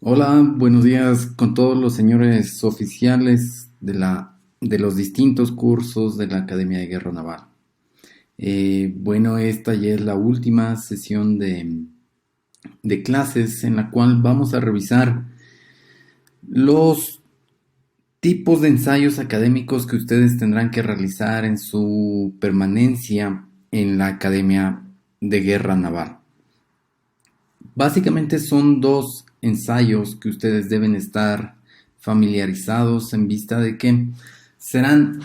Hola, buenos días con todos los señores oficiales de los distintos cursos de la Academia de Guerra Naval. Bueno, esta ya es la última sesión de clases en la cual vamos a revisar los tipos de ensayos académicos que ustedes tendrán que realizar en su permanencia en la Academia de Guerra Naval. Básicamente son dos ensayos que ustedes deben estar familiarizados en vista de que serán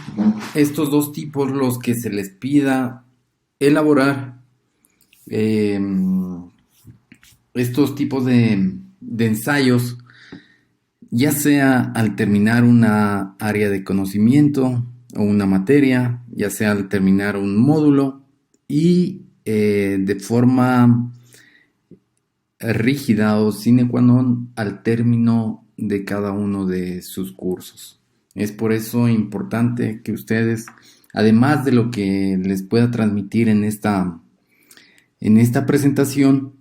estos dos tipos los que se les pida elaborar eh, estos tipos de ensayos, ya sea al terminar una área de conocimiento o una materia, ya sea al terminar un módulo y de forma rígida o sine qua non al término de cada uno de sus cursos. Es por eso importante que ustedes, además de lo que les pueda transmitir en esta presentación,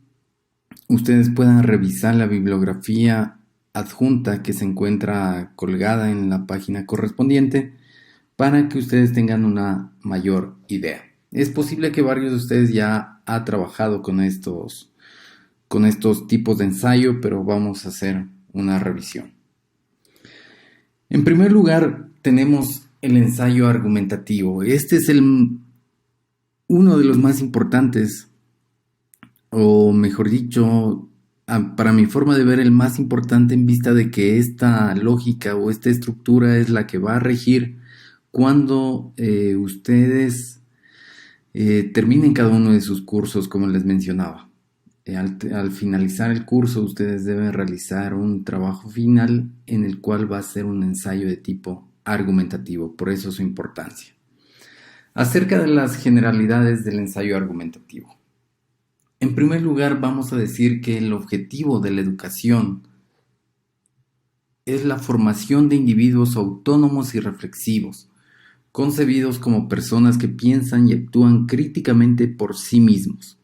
ustedes puedan revisar la bibliografía adjunta que se encuentra colgada en la página correspondiente para que ustedes tengan una mayor idea. Es posible que varios de ustedes ya ha trabajado con estos tipos de ensayo, pero vamos a hacer una revisión. En primer lugar, tenemos el ensayo argumentativo. Este es uno de los más importantes, o mejor dicho, para mi forma de ver, el más importante en vista de que esta lógica o esta estructura es la que va a regir cuando ustedes terminen cada uno de sus cursos, como les mencionaba. Al finalizar el curso, ustedes deben realizar un trabajo final en el cual va a ser un ensayo de tipo argumentativo, por eso su importancia. Acerca de las generalidades del ensayo argumentativo. En primer lugar, vamos a decir que el objetivo de la educación es la formación de individuos autónomos y reflexivos, concebidos como personas que piensan y actúan críticamente por sí mismos.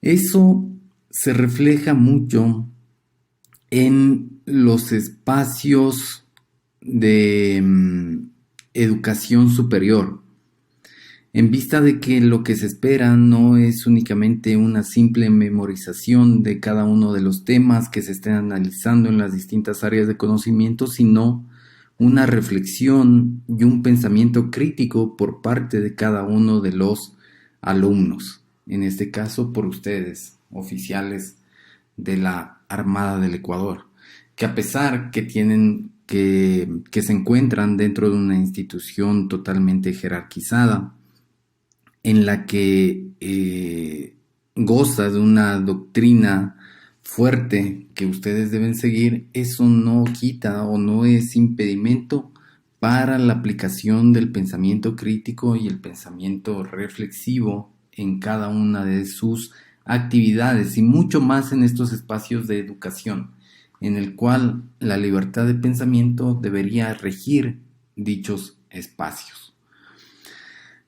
Eso se refleja mucho en los espacios de educación superior, en vista de que lo que se espera no es únicamente una simple memorización de cada uno de los temas que se estén analizando en las distintas áreas de conocimiento, sino una reflexión y un pensamiento crítico por parte de cada uno de los alumnos. En este caso por ustedes, oficiales de la Armada del Ecuador, que a pesar que que se encuentran dentro de una institución totalmente jerarquizada, en la que goza de una doctrina fuerte que ustedes deben seguir, eso no quita o no es impedimento para la aplicación del pensamiento crítico y el pensamiento reflexivo en cada una de sus actividades y mucho más en estos espacios de educación, en el cual la libertad de pensamiento debería regir dichos espacios.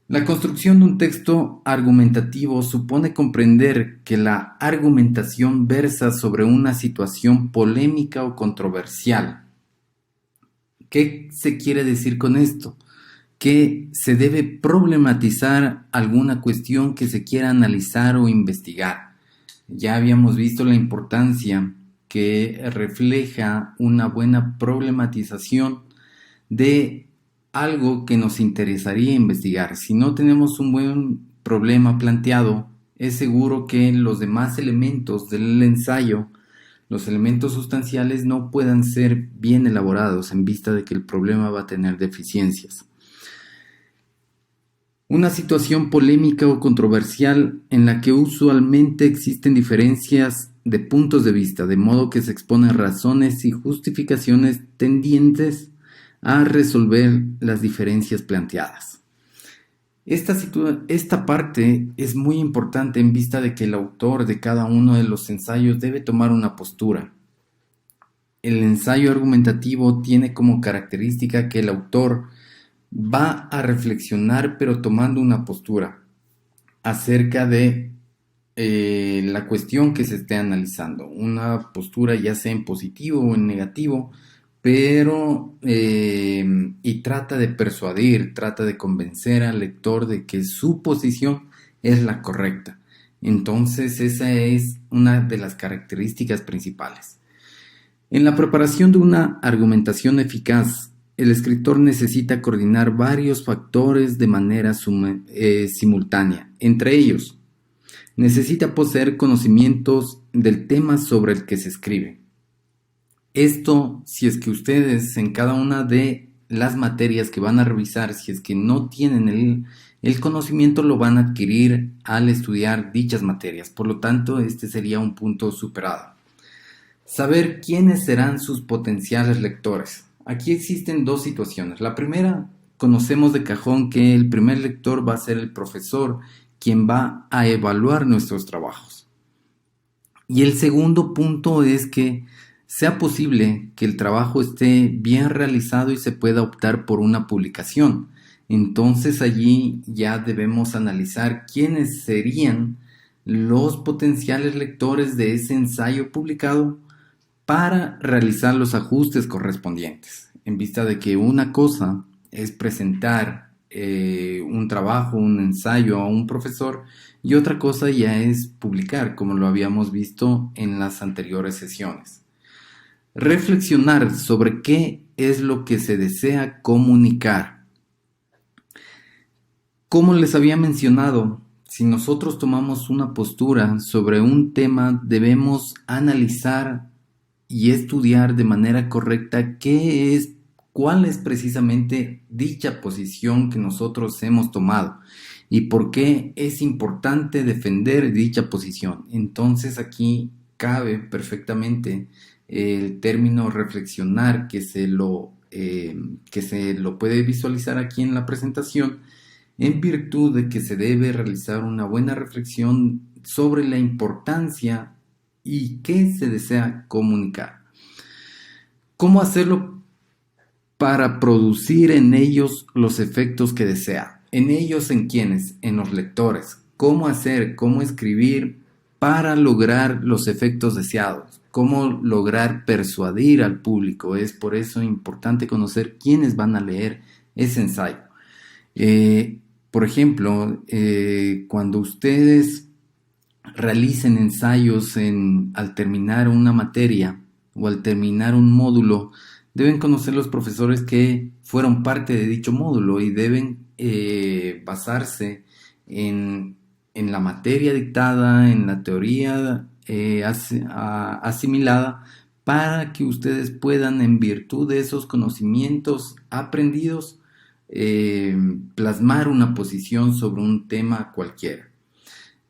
La construcción de un texto argumentativo supone comprender que la argumentación versa sobre una situación polémica o controversial. ¿Qué se quiere decir con esto? Que se debe problematizar alguna cuestión que se quiera analizar o investigar. Ya habíamos visto la importancia que refleja una buena problematización de algo que nos interesaría investigar. Si no tenemos un buen problema planteado, es seguro que los demás elementos del ensayo, los elementos sustanciales, no puedan ser bien elaborados en vista de que el problema va a tener deficiencias. Una situación polémica o controversial en la que usualmente existen diferencias de puntos de vista, de modo que se exponen razones y justificaciones tendientes a resolver las diferencias planteadas. Esta parte es muy importante en vista de que el autor de cada uno de los ensayos debe tomar una postura. El ensayo argumentativo tiene como característica que el autor va a reflexionar pero tomando una postura acerca de la cuestión que se esté analizando, una postura ya sea en positivo o en negativo, pero y trata de persuadir, trata de convencer al lector de que su posición es la correcta. Entonces esa es una de las características principales. En la preparación de una argumentación eficaz, el escritor necesita coordinar varios factores de manera simultánea. Entre ellos, necesita poseer conocimientos del tema sobre el que se escribe. Esto, si es que ustedes en cada una de las materias que van a revisar, si es que no tienen el conocimiento, lo van a adquirir al estudiar dichas materias. Por lo tanto, este sería un punto superado. Saber quiénes serán sus potenciales lectores. Aquí existen dos situaciones. La primera, conocemos de cajón que el primer lector va a ser el profesor, quien va a evaluar nuestros trabajos. Y el segundo punto es que sea posible que el trabajo esté bien realizado y se pueda optar por una publicación. Entonces allí ya debemos analizar quiénes serían los potenciales lectores de ese ensayo publicado para realizar los ajustes correspondientes, en vista de que una cosa es presentar un trabajo, un ensayo a un profesor y otra cosa ya es publicar, como lo habíamos visto en las anteriores sesiones. Reflexionar sobre qué es lo que se desea comunicar. Como les había mencionado, si nosotros tomamos una postura sobre un tema, debemos analizar y estudiar de manera correcta cuál es precisamente dicha posición que nosotros hemos tomado y por qué es importante defender dicha posición. Entonces aquí cabe perfectamente el término reflexionar que se lo puede visualizar aquí en la presentación, en virtud de que se debe realizar una buena reflexión sobre la importancia y qué se desea comunicar. ¿Cómo hacerlo para producir en ellos los efectos que desea? ¿En ellos en quiénes? En los lectores. ¿Cómo hacer, cómo escribir para lograr los efectos deseados? ¿Cómo lograr persuadir al público? Es por eso importante conocer quiénes van a leer ese ensayo. Por ejemplo, cuando ustedes realicen ensayos al terminar una materia o al terminar un módulo, deben conocer los profesores que fueron parte de dicho módulo y deben basarse en la materia dictada, en la teoría asimilada, para que ustedes puedan, en virtud de esos conocimientos aprendidos, plasmar una posición sobre un tema cualquiera.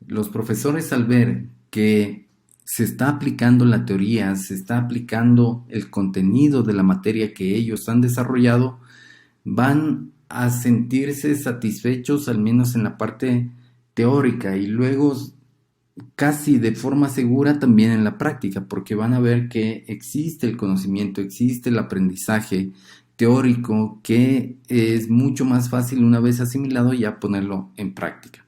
Los profesores, al ver que se está aplicando la teoría, se está aplicando el contenido de la materia que ellos han desarrollado, van a sentirse satisfechos, al menos en la parte teórica, y luego casi de forma segura también en la práctica, porque van a ver que existe el conocimiento, existe el aprendizaje teórico, que es mucho más fácil una vez asimilado ya ponerlo en práctica.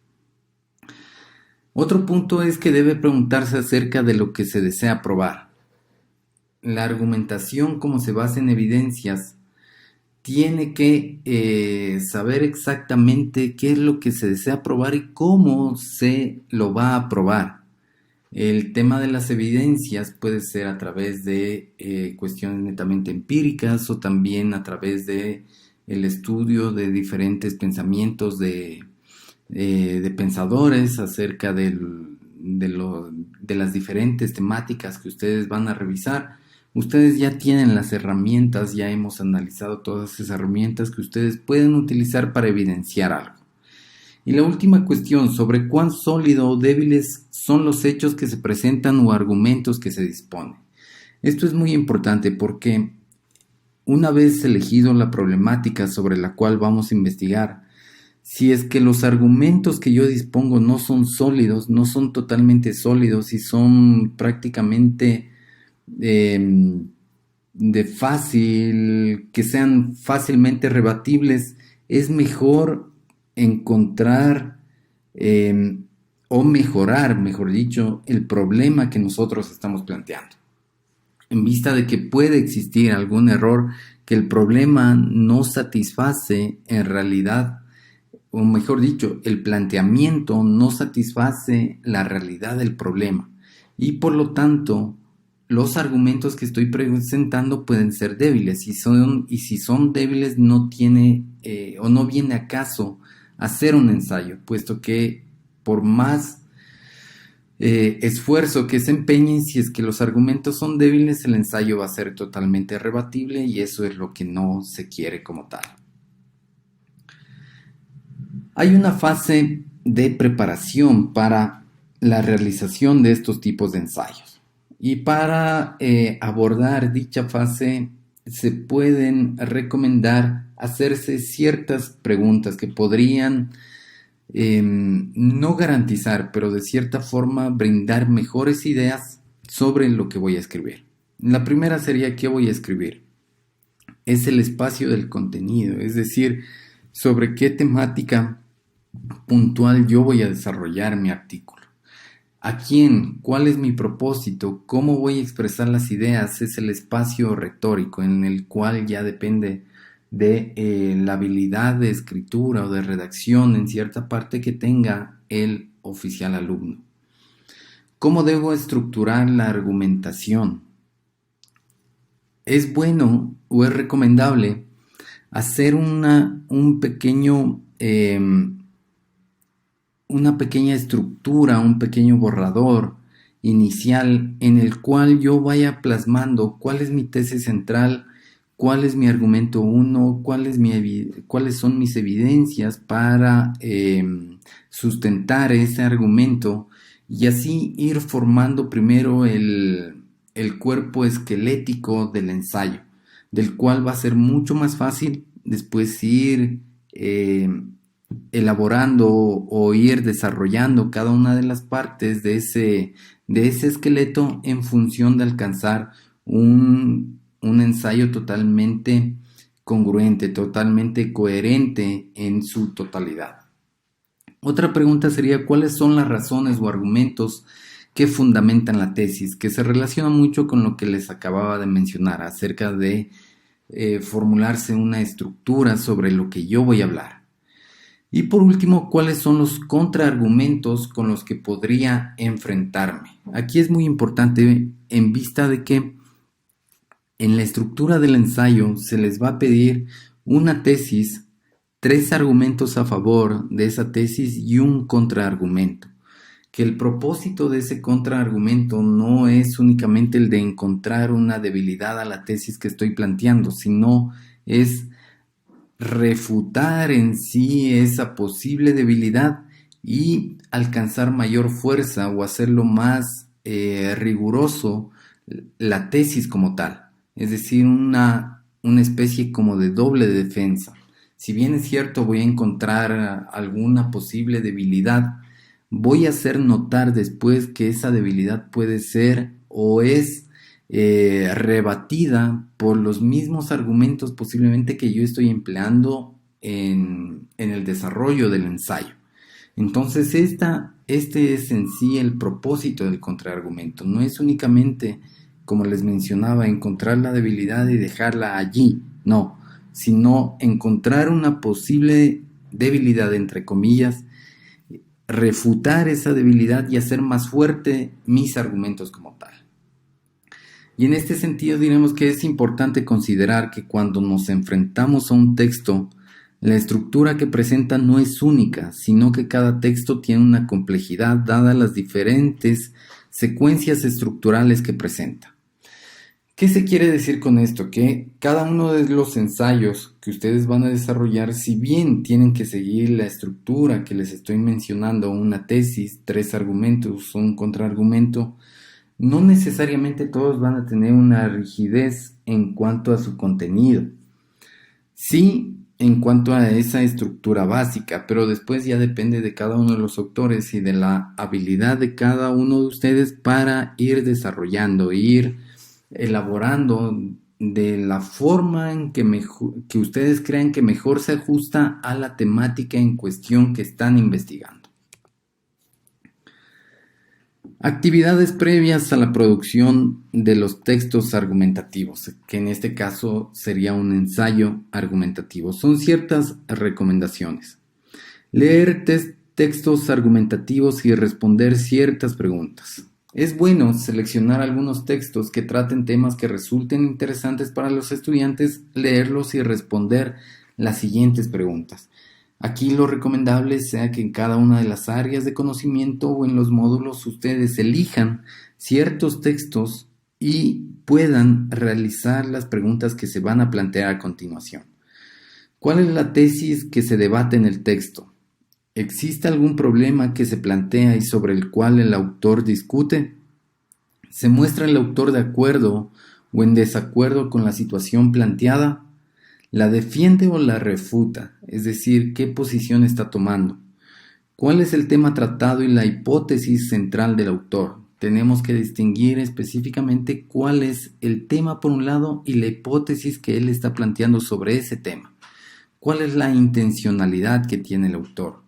Otro punto es que debe preguntarse acerca de lo que se desea probar. La argumentación, como se basa en evidencias, tiene que saber exactamente qué es lo que se desea probar y cómo se lo va a probar. El tema de las evidencias puede ser a través de cuestiones netamente empíricas o también a través de el estudio de diferentes pensamientos de pensadores acerca de las diferentes temáticas que ustedes van a revisar. Ustedes ya tienen las herramientas, ya hemos analizado todas esas herramientas que ustedes pueden utilizar para evidenciar algo. Y la última cuestión, sobre cuán sólido o débiles son los hechos que se presentan o argumentos que se disponen. Esto es muy importante porque una vez elegido la problemática sobre la cual vamos a investigar, si es que los argumentos que yo dispongo no son sólidos, no son totalmente sólidos y son prácticamente que sean fácilmente rebatibles, es mejor encontrar o mejorar, mejor dicho, el problema que nosotros estamos planteando. En vista de que puede existir algún error que el problema no satisface en realidad, o mejor dicho, el planteamiento no satisface la realidad del problema y por lo tanto los argumentos que estoy presentando pueden ser débiles y si son débiles no tiene o no viene a caso hacer un ensayo, puesto que por más esfuerzo que se empeñen, si es que los argumentos son débiles, el ensayo va a ser totalmente rebatible y eso es lo que no se quiere como tal. Hay una fase de preparación para la realización de estos tipos de ensayos y para abordar dicha fase se pueden recomendar hacerse ciertas preguntas que podrían no garantizar, pero de cierta forma brindar mejores ideas sobre lo que voy a escribir. La primera sería ¿qué voy a escribir? Es el espacio del contenido, es decir, sobre qué temática puntual yo voy a desarrollar mi artículo. ¿A quién? ¿Cuál es mi propósito? ¿Cómo voy a expresar las ideas? Es el espacio retórico en el cual ya depende de la habilidad de escritura o de redacción en cierta parte que tenga el oficial alumno. ¿Cómo debo estructurar la argumentación? Es bueno o es recomendable hacer una pequeña estructura, un pequeño borrador inicial en el cual yo vaya plasmando cuál es mi tesis central, cuál es mi argumento 1, cuáles son mis evidencias para sustentar ese argumento y así ir formando primero el cuerpo esquelético del ensayo, del cual va a ser mucho más fácil después ir elaborando o ir desarrollando cada una de las partes de ese esqueleto en función de alcanzar un ensayo totalmente congruente, totalmente coherente en su totalidad. Otra pregunta sería ¿cuáles son las razones o argumentos que fundamentan la tesis? Que se relaciona mucho con lo que les acababa de mencionar acerca de formularse una estructura sobre lo que yo voy a hablar. Y por último, ¿cuáles son los contraargumentos con los que podría enfrentarme? Aquí es muy importante en vista de que en la estructura del ensayo se les va a pedir una tesis, 3 argumentos a favor de esa tesis y un contraargumento. Que el propósito de ese contraargumento no es únicamente el de encontrar una debilidad a la tesis que estoy planteando, sino es refutar en sí esa posible debilidad y alcanzar mayor fuerza o hacerlo más riguroso la tesis como tal. Es decir, una especie como de doble defensa. Si bien es cierto voy a encontrar alguna posible debilidad, voy a hacer notar después que esa debilidad puede ser o es rebatida por los mismos argumentos posiblemente que yo estoy empleando en el desarrollo del ensayo. Entonces este es en sí el propósito del contraargumento. No es únicamente, como les mencionaba, encontrar la debilidad y dejarla allí, no, sino encontrar una posible debilidad, entre comillas, refutar esa debilidad y hacer más fuerte mis argumentos como tal. Y en este sentido diremos que es importante considerar que cuando nos enfrentamos a un texto, la estructura que presenta no es única, sino que cada texto tiene una complejidad dada las diferentes secuencias estructurales que presenta. ¿Qué se quiere decir con esto? Que cada uno de los ensayos que ustedes van a desarrollar, si bien tienen que seguir la estructura que les estoy mencionando, una tesis, 3 argumentos, un contraargumento, no necesariamente todos van a tener una rigidez en cuanto a su contenido. Sí, en cuanto a esa estructura básica, pero después ya depende de cada uno de los autores y de la habilidad de cada uno de ustedes para ir desarrollando, ir elaborando de la forma en que ustedes crean que mejor se ajusta a la temática en cuestión que están investigando. Actividades previas a la producción de los textos argumentativos, que en este caso sería un ensayo argumentativo. Son ciertas recomendaciones. Leer textos argumentativos y responder ciertas preguntas. Es bueno seleccionar algunos textos que traten temas que resulten interesantes para los estudiantes, leerlos y responder las siguientes preguntas. Aquí lo recomendable sea que en cada una de las áreas de conocimiento o en los módulos ustedes elijan ciertos textos y puedan realizar las preguntas que se van a plantear a continuación. ¿Cuál es la tesis que se debate en el texto? ¿Existe algún problema que se plantea y sobre el cual el autor discute? ¿Se muestra el autor de acuerdo o en desacuerdo con la situación planteada? ¿La defiende o la refuta? Es decir, ¿qué posición está tomando? ¿Cuál es el tema tratado y la hipótesis central del autor? Tenemos que distinguir específicamente cuál es el tema por un lado y la hipótesis que él está planteando sobre ese tema. ¿Cuál es la intencionalidad que tiene el autor?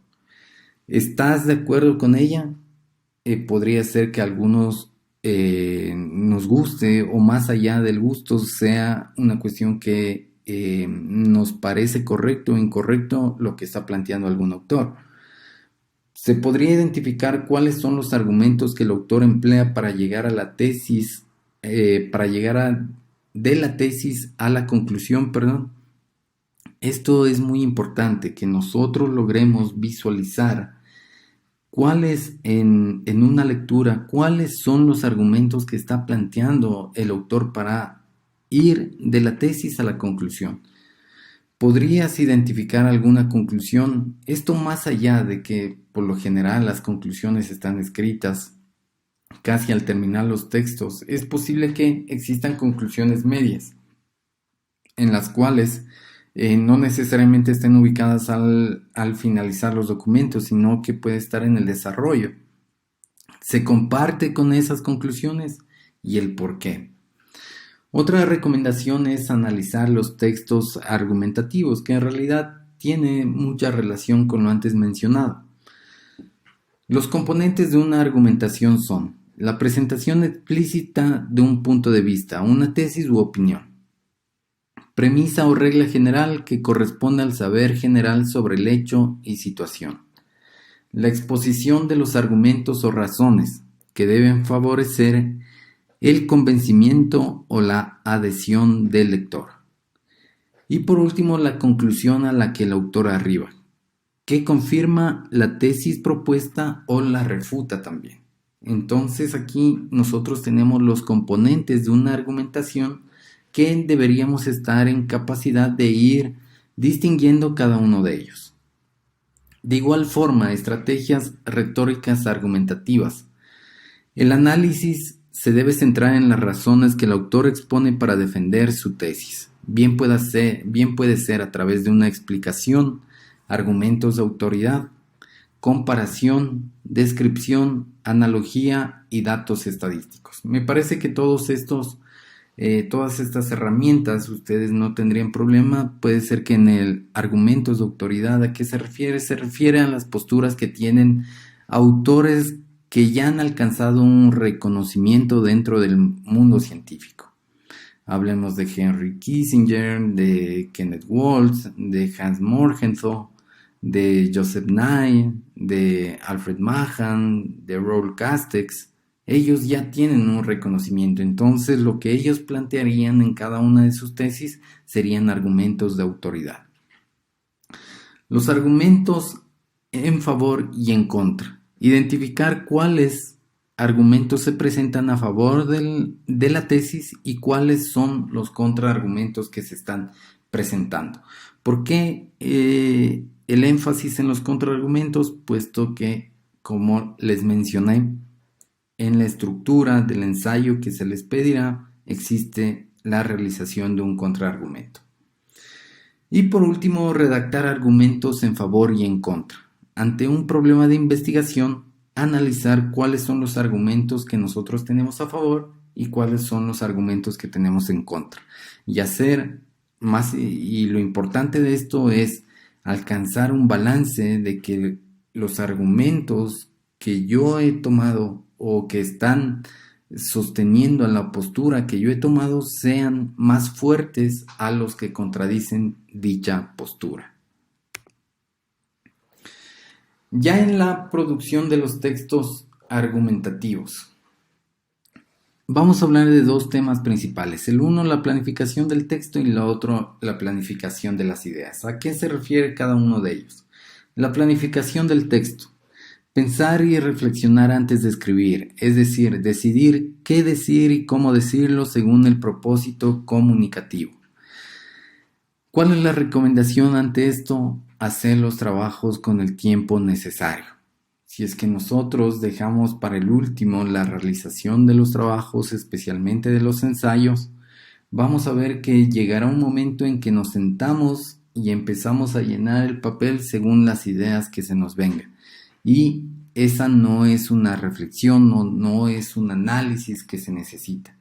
¿Estás de acuerdo con ella? Podría ser que a algunos nos guste o más allá del gusto sea una cuestión que nos parece correcto o incorrecto lo que está planteando algún autor. Se podría identificar cuáles son los argumentos que el autor emplea para llegar a la tesis, de la tesis a la conclusión, perdón. Esto es muy importante, que nosotros logremos visualizar cuáles en una lectura, cuáles son los argumentos que está planteando el autor para ir de la tesis a la conclusión. ¿Podrías identificar alguna conclusión? Esto más allá de que por lo general las conclusiones están escritas casi al terminar los textos, es posible que existan conclusiones medias, en las cuales no necesariamente estén ubicadas al finalizar los documentos, sino que puede estar en el desarrollo. ¿Se comparte con esas conclusiones? Y el por qué. Otra recomendación es analizar los textos argumentativos, que en realidad tiene mucha relación con lo antes mencionado. Los componentes de una argumentación son la presentación explícita de un punto de vista, una tesis u opinión. Premisa o regla general que corresponde al saber general sobre el hecho y situación. La exposición de los argumentos o razones que deben favorecer el convencimiento o la adhesión del lector. Y por último, la conclusión a la que el autor arriba, que confirma la tesis propuesta o la refuta también. Entonces aquí nosotros tenemos los componentes de una argumentación que deberíamos estar en capacidad de ir distinguiendo cada uno de ellos. De igual forma, estrategias retóricas argumentativas. El análisis se debe centrar en las razones que el autor expone para defender su tesis. Bien puede ser a través de una explicación, argumentos de autoridad, comparación, descripción, analogía y datos estadísticos. Me parece que todas estas herramientas ustedes no tendrían problema. Puede ser que en el argumentos de autoridad, ¿a qué se refiere? Se refiere a las posturas que tienen autores que ya han alcanzado un reconocimiento dentro del mundo científico. Hablemos de Henry Kissinger, de Kenneth Waltz, de Hans Morgenthau, de Joseph Nye, de Alfred Mahan, de Raoul Castex. Ellos ya tienen un reconocimiento, entonces lo que ellos plantearían en cada una de sus tesis serían argumentos de autoridad. Los argumentos en favor y en contra. Identificar cuáles argumentos se presentan a favor de la tesis y cuáles son los contraargumentos que se están presentando. ¿Por qué el énfasis en los contraargumentos? Puesto que, como les mencioné, en la estructura del ensayo que se les pedirá existe la realización de un contraargumento. Y por último, redactar argumentos en favor y en contra. Ante un problema de investigación, analizar cuáles son los argumentos que nosotros tenemos a favor y cuáles son los argumentos que tenemos en contra. Y lo importante de esto es alcanzar un balance de que los argumentos que yo he tomado o que están sosteniendo en la postura que yo he tomado sean más fuertes a los que contradicen dicha postura. Ya en la producción de los textos argumentativos, vamos a hablar de dos temas principales. El uno, la planificación del texto, y el otro, la planificación de las ideas. ¿A qué se refiere cada uno de ellos? La planificación del texto. Pensar y reflexionar antes de escribir, es decir, decidir qué decir y cómo decirlo según el propósito comunicativo. ¿Cuál es la recomendación ante esto? Hacer los trabajos con el tiempo necesario. Si es que nosotros dejamos para el último la realización de los trabajos, especialmente de los ensayos, vamos a ver que llegará un momento en que nos sentamos y empezamos a llenar el papel según las ideas que se nos vengan. Y esa no es una reflexión, no es un análisis que se necesita.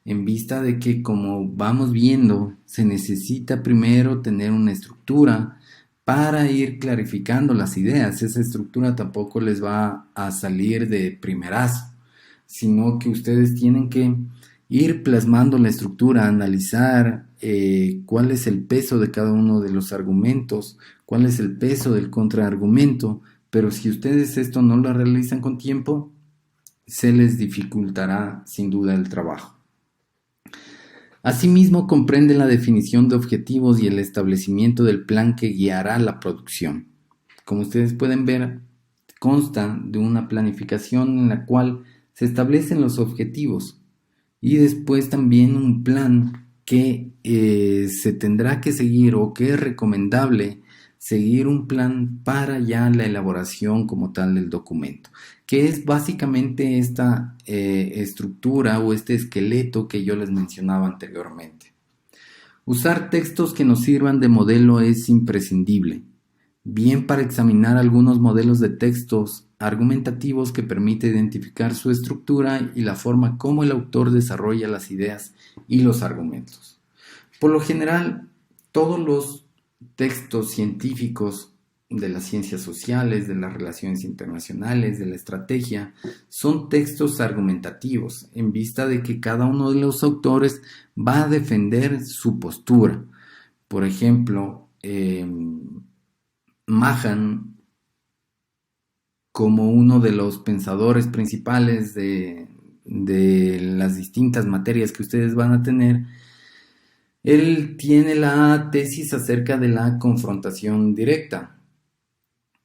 En vista de que, como vamos viendo, se necesita primero tener una estructura para ir clarificando las ideas. Esa estructura tampoco les va a salir de primerazo, sino que ustedes tienen que ir plasmando la estructura, analizar cuál es el peso de cada uno de los argumentos, cuál es el peso del contraargumento. Pero si ustedes esto no lo realizan con tiempo, se les dificultará sin duda el trabajo. Asimismo, comprende la definición de objetivos y el establecimiento del plan que guiará la producción. Como ustedes pueden ver, consta de una planificación en la cual se establecen los objetivos y después también un plan que se tendrá que seguir o que es recomendable seguir un plan para ya la elaboración como tal del documento, que es básicamente esta estructura o este esqueleto que yo les mencionaba anteriormente. Usar textos que nos sirvan de modelo es imprescindible, bien para examinar algunos modelos de textos argumentativos que permite identificar su estructura y la forma como el autor desarrolla las ideas y los argumentos. Por lo general, todos los textos científicos de las ciencias sociales, de las relaciones internacionales, de la estrategia, son textos argumentativos, en vista de que cada uno de los autores va a defender su postura. Por ejemplo, Mahan, como uno de los pensadores principales de las distintas materias que ustedes van a tener, él tiene la tesis acerca de la confrontación directa.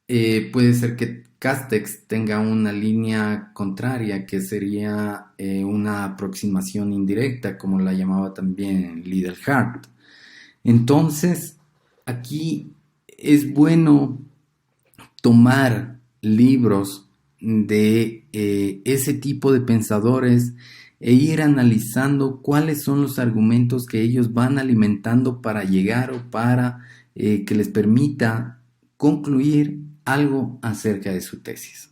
Puede ser que Castex tenga una línea contraria, que sería una aproximación indirecta, como la llamaba también Liddell-Hart. Entonces, aquí es bueno tomar libros de ese tipo de pensadores e ir analizando cuáles son los argumentos que ellos van alimentando para llegar o para que les permita concluir algo acerca de su tesis.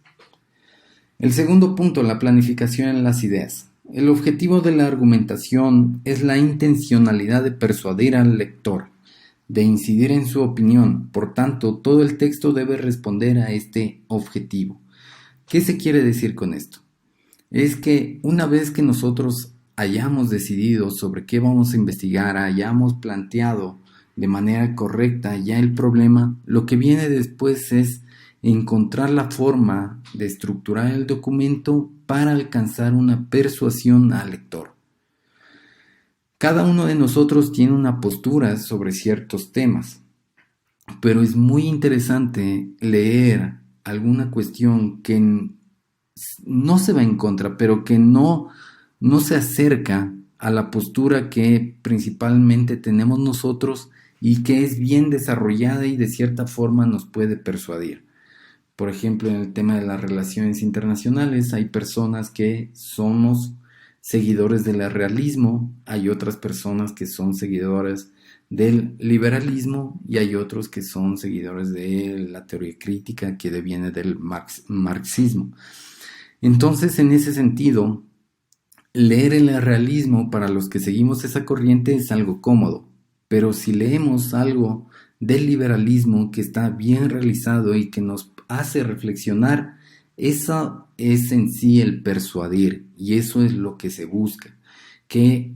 El segundo punto, la planificación en las ideas. El objetivo de la argumentación es la intencionalidad de persuadir al lector, de incidir en su opinión. Por tanto, todo el texto debe responder a este objetivo. ¿Qué se quiere decir con esto? Es que una vez que nosotros hayamos decidido sobre qué vamos a investigar, hayamos planteado de manera correcta ya el problema, lo que viene después es encontrar la forma de estructurar el documento para alcanzar una persuasión al lector. Cada uno de nosotros tiene una postura sobre ciertos temas, pero es muy interesante leer alguna cuestión que no se va en contra, pero que no se acerca a la postura que principalmente tenemos nosotros y que es bien desarrollada y de cierta forma nos puede persuadir. Por ejemplo, en el tema de las relaciones internacionales hay personas que somos seguidores del realismo, hay otras personas que son seguidores del liberalismo y hay otros que son seguidores de la teoría crítica que deviene del marxismo. Entonces, en ese sentido, leer el realismo para los que seguimos esa corriente es algo cómodo, pero si leemos algo del liberalismo que está bien realizado y que nos hace reflexionar, Eso es en sí el persuadir, y eso es lo que se busca, que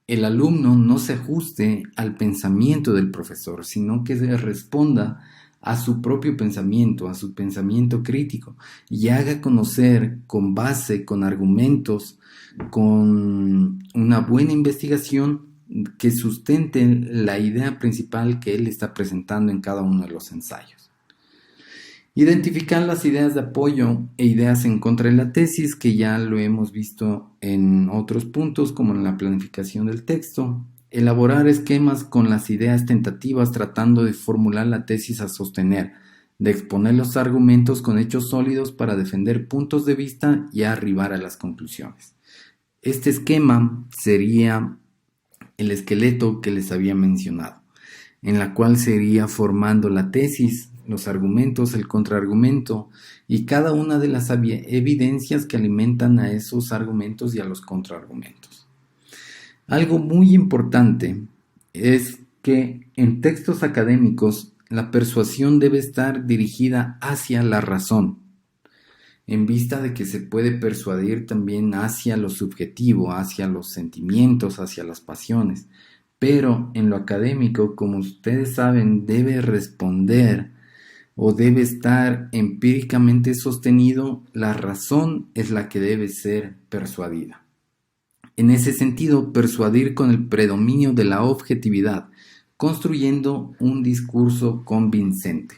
el alumno no se ajuste al pensamiento del profesor, sino que se responda a su propio pensamiento, a su pensamiento crítico, y haga conocer con base, con argumentos, con una buena investigación que sustente la idea principal que él está presentando en cada uno de los ensayos. Identificar las ideas de apoyo e ideas en contra de la tesis, que ya lo hemos visto en otros puntos como en la planificación del texto. Elaborar esquemas con las ideas tentativas tratando de formular la tesis a sostener, de exponer los argumentos con hechos sólidos para defender puntos de vista y arribar a las conclusiones. Este esquema sería el esqueleto que les había mencionado, en la cual se iría formando la tesis, los argumentos, el contraargumento y cada una de las evidencias que alimentan a esos argumentos y a los contraargumentos. Algo muy importante es que en textos académicos la persuasión debe estar dirigida hacia la razón, en vista de que se puede persuadir también hacia lo subjetivo, hacia los sentimientos, hacia las pasiones. Pero en lo académico, como ustedes saben, debe responder o debe estar empíricamente sostenido, la razón es la que debe ser persuadida. En ese sentido, persuadir con el predominio de la objetividad, construyendo un discurso convincente.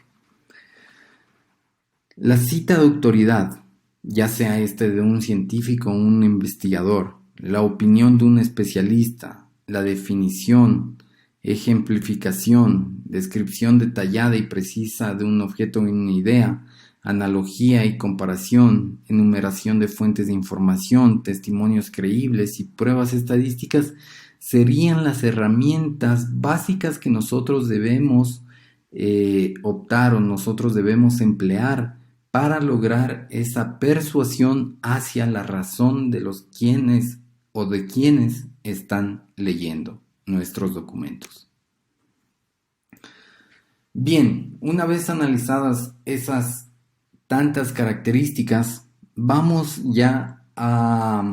La cita de autoridad, ya sea de un científico o un investigador, la opinión de un especialista, la definición, ejemplificación, descripción detallada y precisa de un objeto o una idea, analogía y comparación, enumeración de fuentes de información, testimonios creíbles y pruebas estadísticas serían las herramientas básicas que nosotros debemos optar o nosotros debemos emplear para lograr esa persuasión hacia la razón de los quienes o de quienes están leyendo nuestros documentos. Bien, una vez analizadas esas tantas características, vamos ya a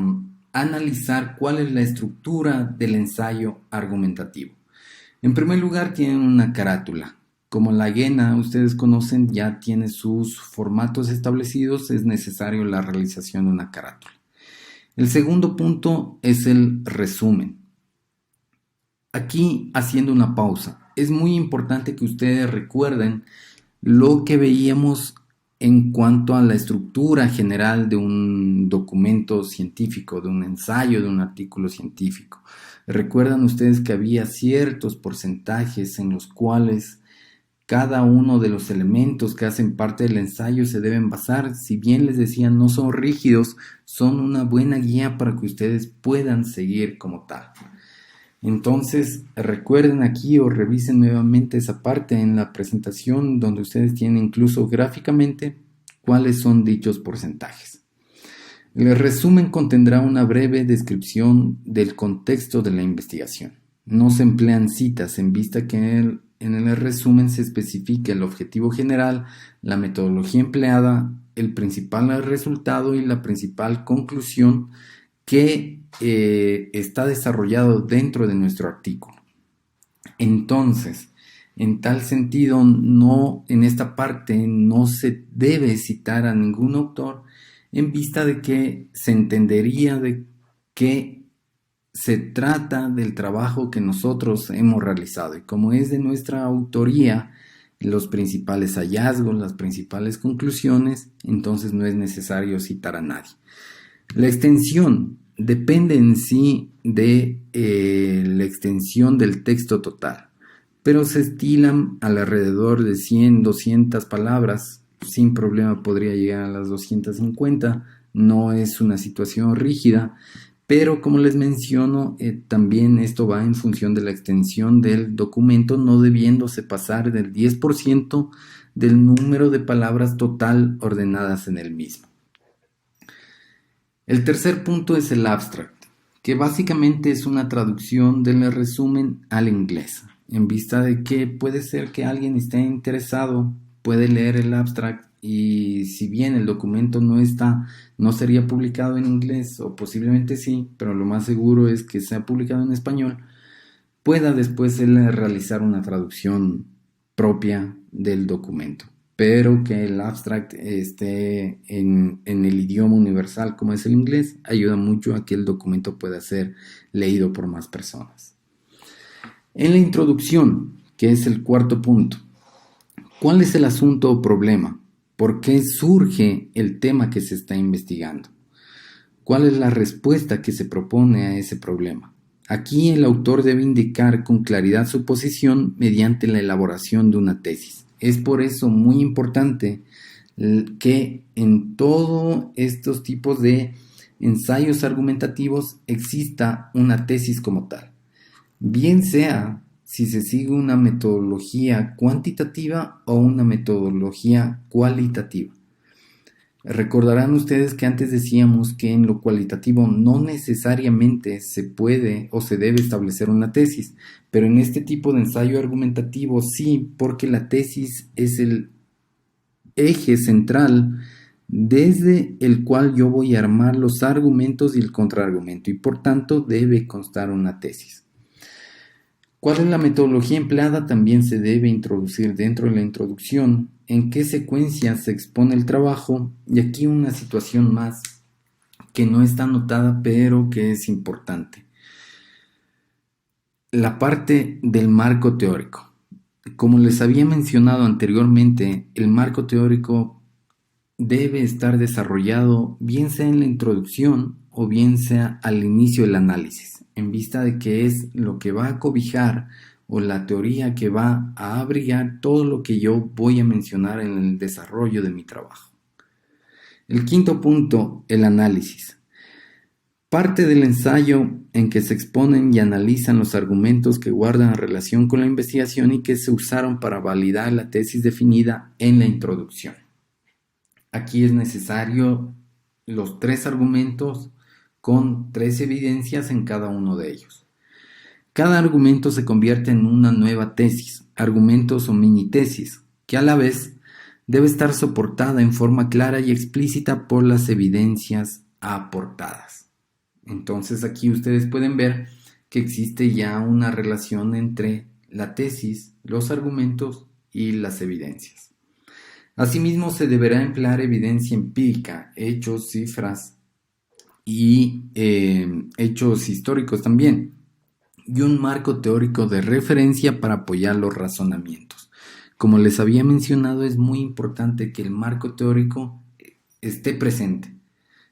analizar cuál es la estructura del ensayo argumentativo. En primer lugar, tienen una carátula. Como la GENA, ustedes conocen, ya tiene sus formatos establecidos, es necesario la realización de una carátula. El segundo punto es el resumen. Aquí, haciendo una pausa, es muy importante que ustedes recuerden lo que veíamos en cuanto a la estructura general de un documento científico, de un ensayo, de un artículo científico. Recuerdan ustedes que había ciertos porcentajes en los cuales cada uno de los elementos que hacen parte del ensayo se deben basar. Si bien les decía, no son rígidos, son una buena guía para que ustedes puedan seguir como tal. Entonces, recuerden aquí o revisen nuevamente esa parte en la presentación donde ustedes tienen incluso gráficamente cuáles son dichos porcentajes. El resumen contendrá una breve descripción del contexto de la investigación. No se emplean citas en vista que en el resumen se especifica el objetivo general, la metodología empleada, el principal resultado y la principal conclusión que está desarrollado dentro de nuestro artículo. Entonces, en tal sentido, en esta parte no se debe citar a ningún autor en vista de que se entendería de que se trata del trabajo que nosotros hemos realizado y como es de nuestra autoría los principales hallazgos, las principales conclusiones, entonces no es necesario citar a nadie. La extensión depende en sí de la extensión del texto total, pero se estilan alrededor de 100, 200 palabras, sin problema podría llegar a las 250, no es una situación rígida, pero como les menciono, también esto va en función de la extensión del documento, no debiéndose pasar del 10% del número de palabras total ordenadas en el mismo. El tercer punto es el abstract, que básicamente es una traducción del resumen al inglés, en vista de que puede ser que alguien esté interesado, puede leer el abstract y si bien el documento no sería publicado en inglés, o posiblemente sí, pero lo más seguro es que sea publicado en español, pueda después él realizar una traducción propia del documento, pero que el abstract esté en el idioma universal como es el inglés, ayuda mucho a que el documento pueda ser leído por más personas. En la introducción, que es el cuarto punto, ¿cuál es el asunto o problema? ¿Por qué surge el tema que se está investigando? ¿Cuál es la respuesta que se propone a ese problema? Aquí el autor debe indicar con claridad su posición mediante la elaboración de una tesis. Es por eso muy importante que en todos estos tipos de ensayos argumentativos exista una tesis como tal. Bien sea si se sigue una metodología cuantitativa o una metodología cualitativa. Recordarán ustedes que antes decíamos que en lo cualitativo no necesariamente se puede o se debe establecer una tesis, pero en este tipo de ensayo argumentativo sí, porque la tesis es el eje central desde el cual yo voy a armar los argumentos y el contraargumento, y por tanto debe constar una tesis. ¿Cuál es la metodología empleada? También se debe introducir dentro de la introducción, en qué secuencia se expone el trabajo, y aquí una situación más que no está anotada pero que es importante. La parte del marco teórico. Como les había mencionado anteriormente, el marco teórico debe estar desarrollado bien sea en la introducción o bien sea al inicio del análisis, en vista de que es lo que va a cobijar o la teoría que va a abrigar todo lo que yo voy a mencionar en el desarrollo de mi trabajo. El quinto punto, el análisis. Parte del ensayo en que se exponen y analizan los argumentos que guardan relación con la investigación y que se usaron para validar la tesis definida en la introducción. Aquí es necesario los 3 argumentos con 3 evidencias en cada uno de ellos. Cada argumento se convierte en una nueva tesis, argumentos o mini tesis, que a la vez debe estar soportada en forma clara y explícita por las evidencias aportadas. Entonces aquí ustedes pueden ver que existe ya una relación entre la tesis, los argumentos y las evidencias. Asimismo, se deberá emplear evidencia empírica, hechos, cifras y hechos históricos también, y un marco teórico de referencia para apoyar los razonamientos. Como les había mencionado, es muy importante que el marco teórico esté presente.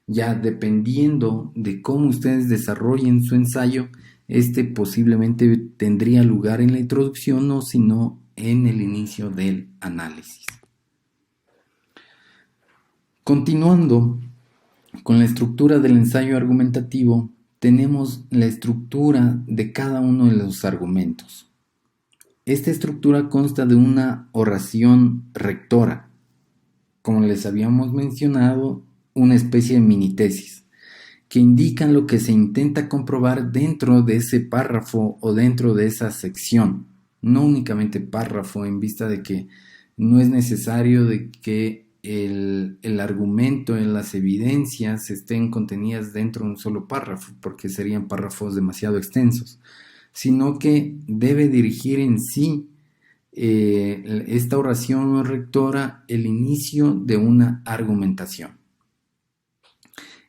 Ya dependiendo de cómo ustedes desarrollen su ensayo, este posiblemente tendría lugar en la introducción o si no en el inicio del análisis. Continuando con la estructura del ensayo argumentativo, tenemos la estructura de cada uno de los argumentos. Esta estructura consta de una oración rectora, como les habíamos mencionado, una especie de mini tesis, que indican lo que se intenta comprobar dentro de ese párrafo o dentro de esa sección. No únicamente párrafo, en vista de que no es necesario de que el argumento en las evidencias estén contenidas dentro de un solo párrafo, porque serían párrafos demasiado extensos, sino que debe dirigir en sí esta oración rectora el inicio de una argumentación.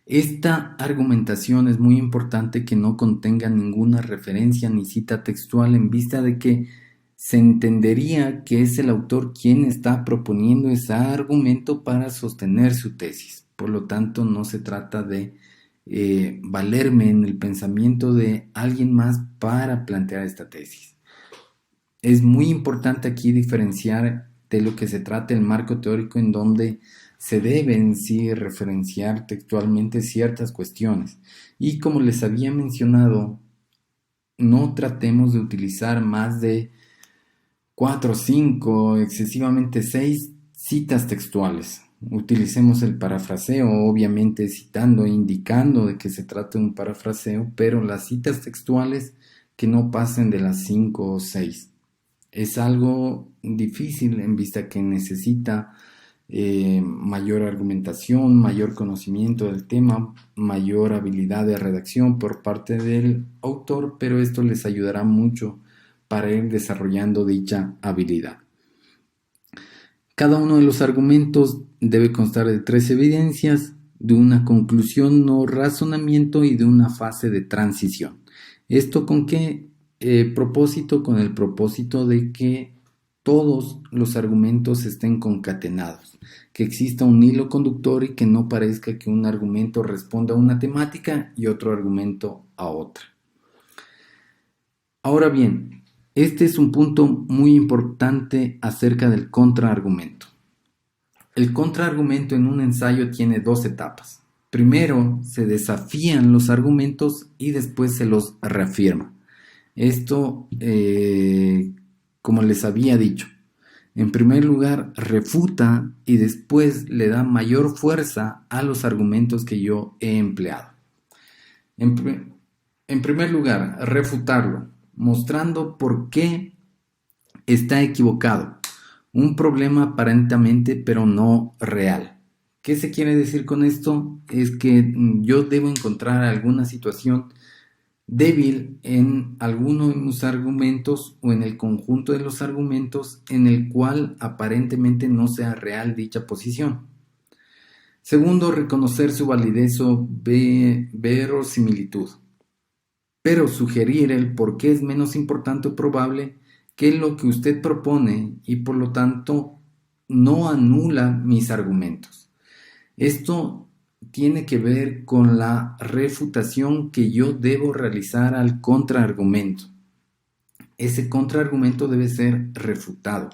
Esta argumentación es muy importante que no contenga ninguna referencia ni cita textual, en vista de que se entendería que es el autor quien está proponiendo ese argumento para sostener su tesis. Por lo tanto, no se trata de valerme en el pensamiento de alguien más para plantear esta tesis. Es muy importante aquí diferenciar de lo que se trata el marco teórico, en donde se deben sí referenciar textualmente ciertas cuestiones. Y como les había mencionado, no tratemos de utilizar más de 4, 5, excesivamente 6 citas textuales. Utilicemos el parafraseo, obviamente citando, indicando de que se trata de un parafraseo, pero las citas textuales que no pasen de las 5 o 6. Es algo difícil en vista que necesita mayor argumentación, mayor conocimiento del tema, mayor habilidad de redacción por parte del autor, pero esto les ayudará mucho para ir desarrollando dicha habilidad. Cada uno de los argumentos debe constar de 3 evidencias, de una conclusión o razonamiento y de una fase de transición. ¿Esto con qué propósito? Con el propósito de que todos los argumentos estén concatenados, que exista un hilo conductor y que no parezca que un argumento responda a una temática y otro argumento a otra. Ahora bien, este es un punto muy importante acerca del contraargumento. El contraargumento en un ensayo tiene 2 etapas. Primero se desafían los argumentos y después se los reafirma. Esto, como les había dicho, en primer lugar refuta y después le da mayor fuerza a los argumentos que yo he empleado. En primer lugar, refutarlo, mostrando por qué está equivocado. Un problema aparentemente pero no real. ¿Qué se quiere decir con esto? Es que yo debo encontrar alguna situación débil en alguno de mis argumentos o en el conjunto de los argumentos en el cual aparentemente no sea real dicha posición. Segundo, reconocer su validez o verosimilitud, pero sugerir el por qué es menos importante o probable que lo que usted propone y por lo tanto no anula mis argumentos. Esto tiene que ver con la refutación que yo debo realizar al contraargumento. Ese contraargumento debe ser refutado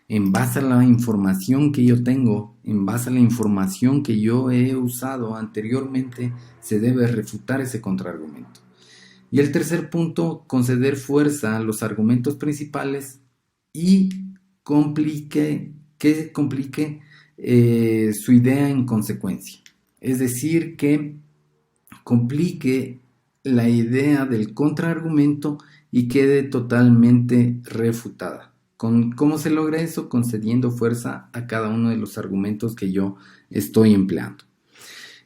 en base a la información que yo tengo, en base a la información que yo he usado anteriormente, se debe refutar ese contraargumento. Y el tercer punto, conceder fuerza a los argumentos principales y que complique su idea en consecuencia. Es decir, que complique la idea del contraargumento y quede totalmente refutada. ¿Cómo se logra eso? Concediendo fuerza a cada uno de los argumentos que yo estoy empleando.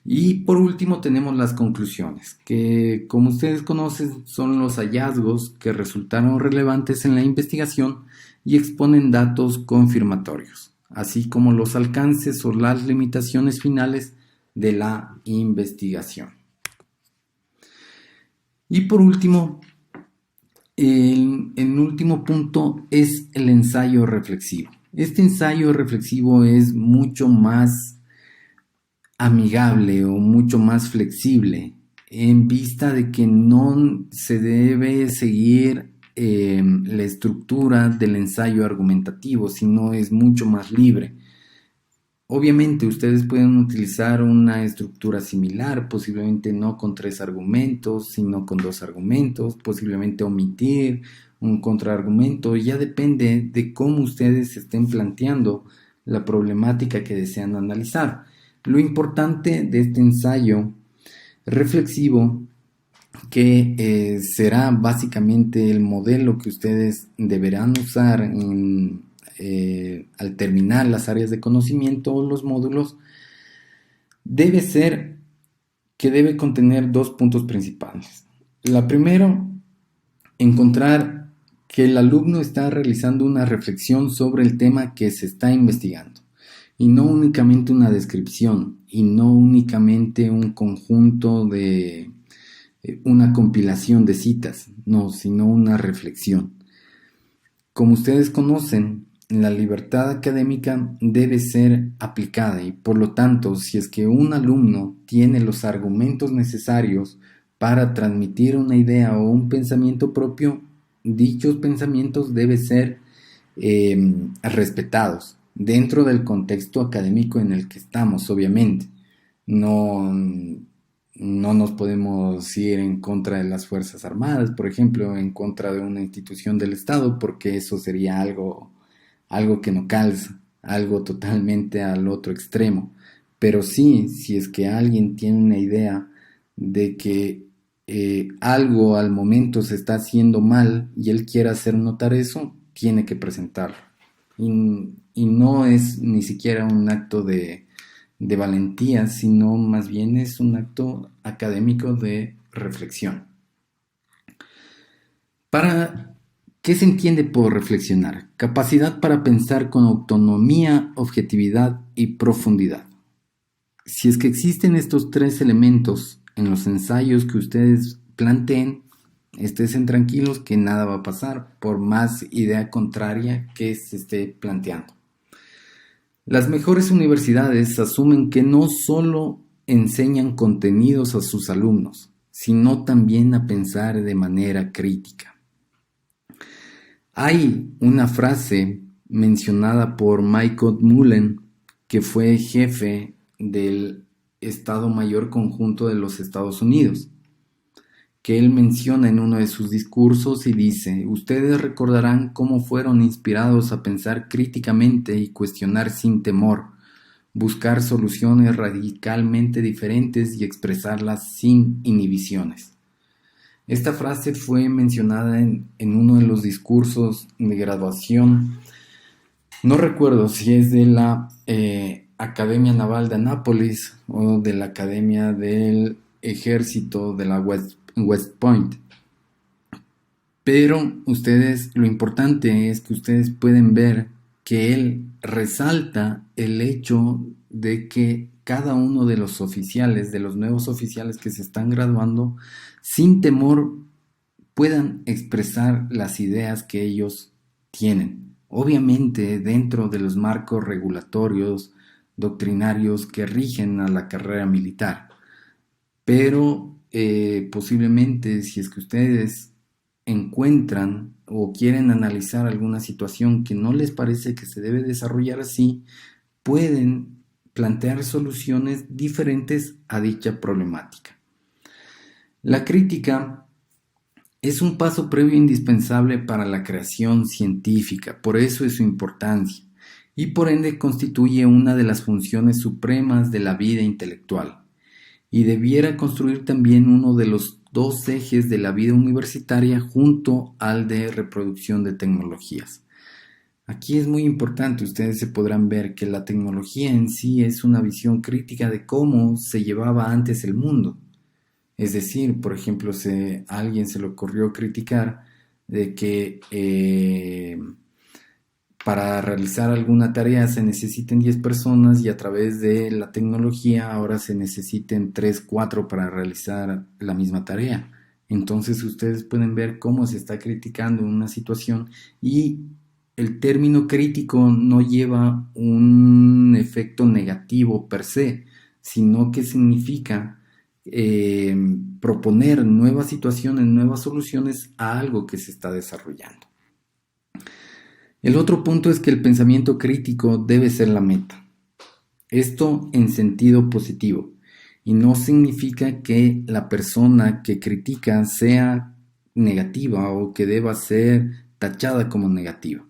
Y por último tenemos las conclusiones, que como ustedes conocen son los hallazgos que resultaron relevantes en la investigación y exponen datos confirmatorios, así como los alcances o las limitaciones finales de la investigación. Y por último, el último punto es el ensayo reflexivo. Este ensayo reflexivo es mucho más amigable o mucho más flexible en vista de que no se debe seguir la estructura del ensayo argumentativo, sino es mucho más libre. Obviamente ustedes pueden utilizar una estructura similar, posiblemente no con 3 argumentos, sino con 2 argumentos, posiblemente omitir un contraargumento, ya depende de cómo ustedes estén planteando la problemática que desean analizar. Lo importante de este ensayo reflexivo, que será básicamente el modelo que ustedes deberán usar al terminar las áreas de conocimiento o los módulos, debe ser que debe contener 2 puntos principales. La primera, encontrar que el alumno está realizando una reflexión sobre el tema que se está investigando. Y no únicamente una descripción, y no únicamente un conjunto de una compilación de citas, no, sino una reflexión. Como ustedes conocen, la libertad académica debe ser aplicada y por lo tanto, si es que un alumno tiene los argumentos necesarios para transmitir una idea o un pensamiento propio, dichos pensamientos deben ser respetados dentro del contexto académico en el que estamos, obviamente. No nos podemos ir en contra de las Fuerzas Armadas, por ejemplo, en contra de una institución del Estado, porque eso sería algo que no calza, algo totalmente al otro extremo. Pero sí, si es que alguien tiene una idea de que algo al momento se está haciendo mal y él quiere hacer notar eso, tiene que presentarlo. y no es ni siquiera un acto de valentía, sino más bien es un acto académico de reflexión. ¿Qué se entiende por reflexionar? Capacidad para pensar con autonomía, objetividad y profundidad. Si es que existen estos tres elementos en los ensayos que ustedes planteen, estén tranquilos que nada va a pasar por más idea contraria que se esté planteando. Las mejores universidades asumen que no solo enseñan contenidos a sus alumnos, sino también a pensar de manera crítica. Hay una frase mencionada por Michael Mullen, que fue jefe del Estado Mayor Conjunto de los Estados Unidos, que él menciona en uno de sus discursos y dice: ustedes recordarán cómo fueron inspirados a pensar críticamente y cuestionar sin temor, buscar soluciones radicalmente diferentes y expresarlas sin inhibiciones. Esta frase fue mencionada en uno de los discursos de graduación. No recuerdo si es de la Academia Naval de Annapolis o de la Academia del Ejército de la West Point. Pero lo importante es que ustedes pueden ver que él resalta el hecho de que cada uno de los oficiales, de los nuevos oficiales que se están graduando, sin temor puedan expresar las ideas que ellos tienen. Obviamente dentro de los marcos regulatorios, doctrinarios que rigen a la carrera militar. Pero posiblemente si es que ustedes encuentran o quieren analizar alguna situación que no les parece que se debe desarrollar así, pueden plantear soluciones diferentes a dicha problemática. La crítica es un paso previo indispensable para la creación científica, por eso es su importancia, y por ende constituye una de las funciones supremas de la vida intelectual, y debiera construir también uno de los dos ejes de la vida universitaria junto al de reproducción de tecnologías. Aquí es muy importante, ustedes se podrán ver que la tecnología en sí es una visión crítica de cómo se llevaba antes el mundo. Es decir, por ejemplo, a alguien se le ocurrió criticar de que para realizar alguna tarea se necesiten 10 personas y a través de la tecnología ahora se necesiten 3, 4 para realizar la misma tarea. Entonces ustedes pueden ver cómo se está criticando una situación y el término crítico no lleva un efecto negativo per se, sino que significa proponer nuevas situaciones, nuevas soluciones a algo que se está desarrollando. El otro punto es que el pensamiento crítico debe ser la meta. Esto en sentido positivo, y no significa que la persona que critica sea negativa o que deba ser tachada como negativa.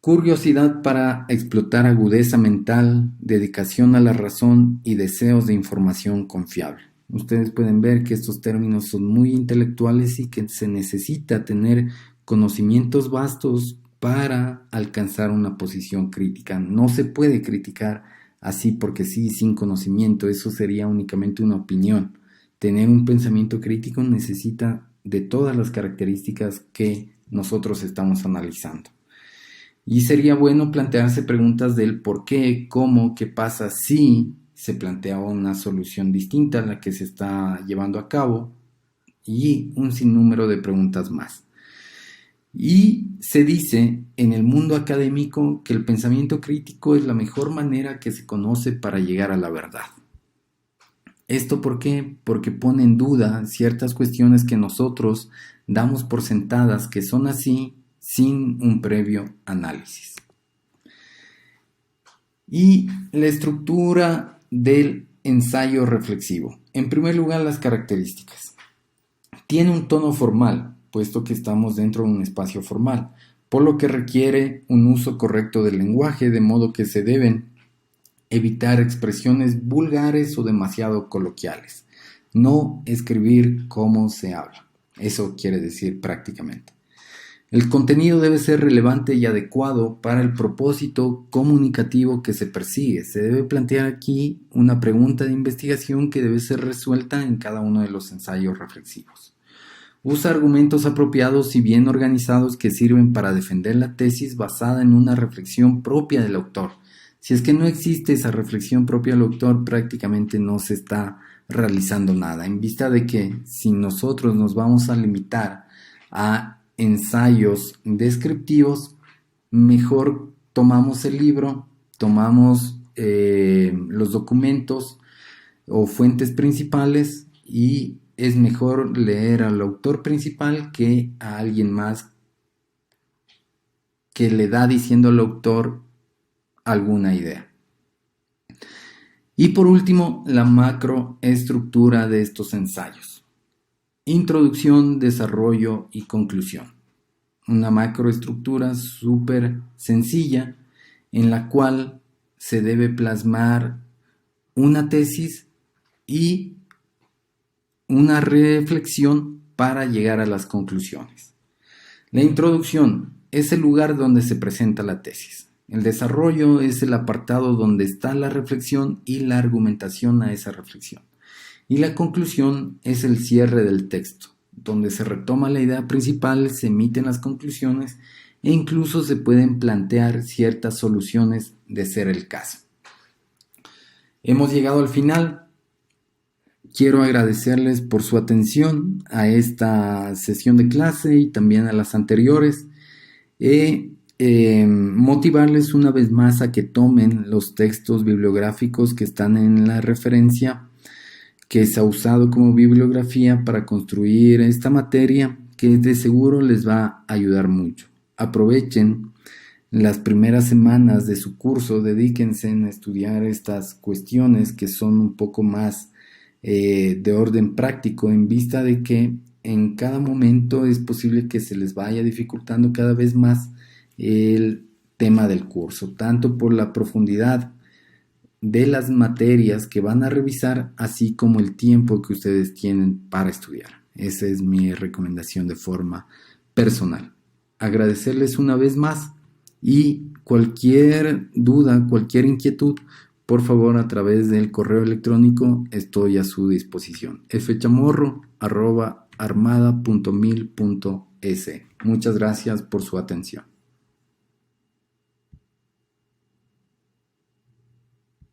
Curiosidad para explotar agudeza mental, dedicación a la razón y deseos de información confiable. Ustedes pueden ver que estos términos son muy intelectuales y que se necesita tener conocimientos vastos para alcanzar una posición crítica. No se puede criticar así porque sí, sin conocimiento. Eso sería únicamente una opinión. Tener un pensamiento crítico necesita de todas las características que nosotros estamos analizando. Y sería bueno plantearse preguntas del por qué, cómo, qué pasa si se plantea una solución distinta a la que se está llevando a cabo y un sinnúmero de preguntas más. Y se dice en el mundo académico que el pensamiento crítico es la mejor manera que se conoce para llegar a la verdad. ¿Esto por qué? Porque pone en duda ciertas cuestiones que nosotros damos por sentadas que son así sin un previo análisis. Y la estructura del ensayo reflexivo. En primer lugar, las características. Tiene un tono formal, puesto que estamos dentro de un espacio formal, por lo que requiere un uso correcto del lenguaje, de modo que se deben evitar expresiones vulgares o demasiado coloquiales. No escribir como se habla. Eso quiere decir prácticamente. El contenido debe ser relevante y adecuado para el propósito comunicativo que se persigue. Se debe plantear aquí una pregunta de investigación que debe ser resuelta en cada uno de los ensayos reflexivos. Usa argumentos apropiados y bien organizados que sirven para defender la tesis basada en una reflexión propia del autor. Si es que no existe esa reflexión propia del autor, prácticamente no se está realizando nada. En vista de que si nosotros nos vamos a limitar a ensayos descriptivos, mejor tomamos el libro, tomamos los documentos o fuentes principales, y es mejor leer al autor principal que a alguien más que le da diciendo al autor alguna idea. Y por último, la macroestructura de estos ensayos. Introducción, desarrollo y conclusión. Una macroestructura súper sencilla en la cual se debe plasmar una tesis y una reflexión para llegar a las conclusiones. La introducción es el lugar donde se presenta la tesis. El desarrollo es el apartado donde está la reflexión y la argumentación a esa reflexión. Y la conclusión es el cierre del texto, donde se retoma la idea principal, se emiten las conclusiones e incluso se pueden plantear ciertas soluciones de ser el caso. Hemos llegado al final. Quiero agradecerles por su atención a esta sesión de clase y también a las anteriores. Motivarles una vez más a que tomen los textos bibliográficos que están en la referencia que se ha usado como bibliografía para construir esta materia, que de seguro les va a ayudar mucho. Aprovechen las primeras semanas de su curso, dedíquense a estudiar estas cuestiones que son un poco más de orden práctico, en vista de que en cada momento es posible que se les vaya dificultando cada vez más el tema del curso, tanto por la profundidad de las materias que van a revisar, así como el tiempo que ustedes tienen para estudiar. Esa es mi recomendación de forma personal. Agradecerles una vez más, y cualquier duda, cualquier inquietud, por favor, a través del correo electrónico estoy a su disposición. fchamorro@armada.mil.es. Muchas gracias por su atención.